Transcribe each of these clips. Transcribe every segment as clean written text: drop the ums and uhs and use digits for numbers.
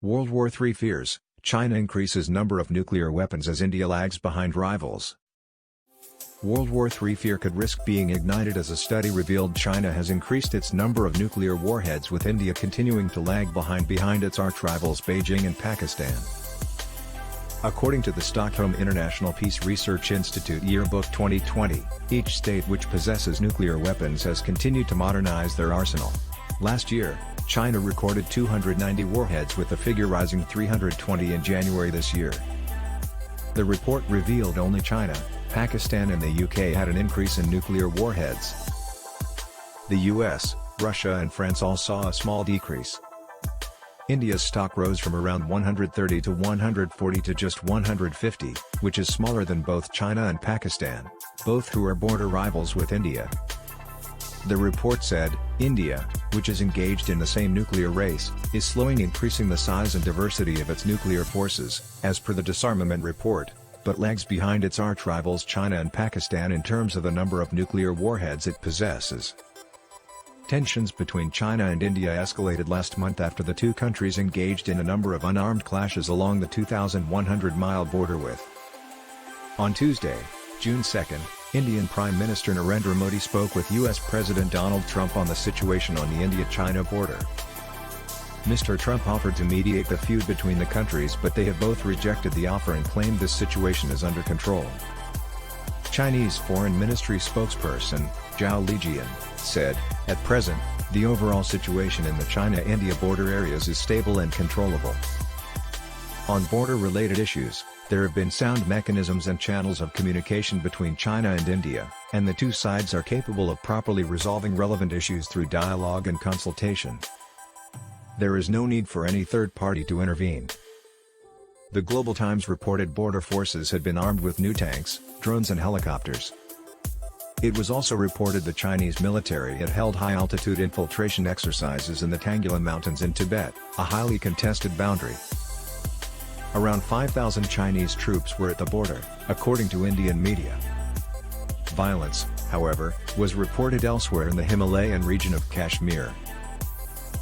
World War III fears, China increases number of nuclear weapons as India lags behind rivals. World War III fear could risk being ignited as a study revealed China has increased its number of nuclear warheads, with India continuing to lag behind its arch-rivals Beijing and Pakistan. According to the Stockholm International Peace Research Institute Yearbook 2020, each state which possesses nuclear weapons has continued to modernize their arsenal. Last year, China recorded 290 warheads, with the figure rising 320 in January this year. The report revealed only China, Pakistan and the UK had an increase in nuclear warheads. The US, Russia and France all saw a small decrease. India's stock rose from around 130 to 140 to just 150, which is smaller than both China and Pakistan, both who are border rivals with India. The report said, India, which is engaged in the same nuclear race, is slowing increasing the size and diversity of its nuclear forces, as per the disarmament report, but lags behind its arch-rivals China and Pakistan in terms of the number of nuclear warheads it possesses. Tensions between China and India escalated last month after the two countries engaged in a number of unarmed clashes along the 2,100-mile border with. On Tuesday, June 2, Indian Prime Minister Narendra Modi spoke with US President Donald Trump on the situation on the India-China border. Mr. Trump offered to mediate the feud between the countries, but they have both rejected the offer and claimed this situation is under control. Chinese Foreign Ministry spokesperson, Zhao Lijian, said, "At present, the overall situation in the China-India border areas is stable and controllable. On border-related issues, there have been sound mechanisms and channels of communication between China and India, and the two sides are capable of properly resolving relevant issues through dialogue and consultation. There is no need for any third party to intervene." The Global Times reported border forces had been armed with new tanks, drones and helicopters. It was also reported the Chinese military had held high-altitude infiltration exercises in the Tangula Mountains in Tibet, a highly contested boundary. Around 5,000 Chinese troops were at the border, according to Indian media. Violence, however, was reported elsewhere in the Himalayan region of Kashmir.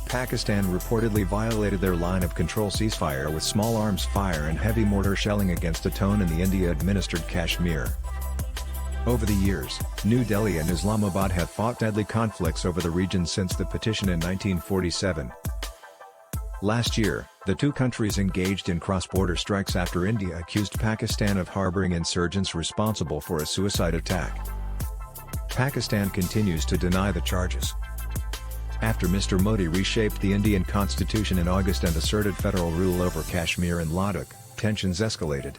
Pakistan reportedly violated their line of control ceasefire with small arms fire and heavy mortar shelling against a town in the India-administered Kashmir. Over the years, New Delhi and Islamabad have fought deadly conflicts over the region since the partition in 1947. Last year, the two countries engaged in cross-border strikes after India accused Pakistan of harboring insurgents responsible for a suicide attack. Pakistan continues to deny the charges. After Mr. Modi reshaped the Indian constitution in August and asserted federal rule over Kashmir and Ladakh, tensions escalated.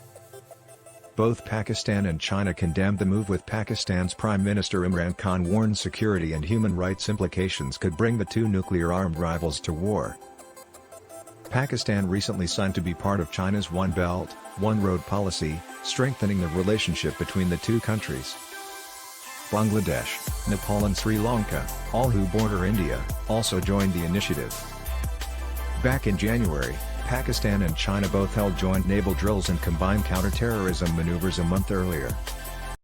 Both Pakistan and China condemned the move, with Pakistan's Prime Minister Imran Khan warned security and human rights implications could bring the two nuclear-armed rivals to war. Pakistan recently signed to be part of China's One Belt, One Road policy, strengthening the relationship between the two countries. Bangladesh, Nepal and Sri Lanka, all who border India, also joined the initiative. Back in January, Pakistan and China both held joint naval drills and combined counter-terrorism maneuvers a month earlier.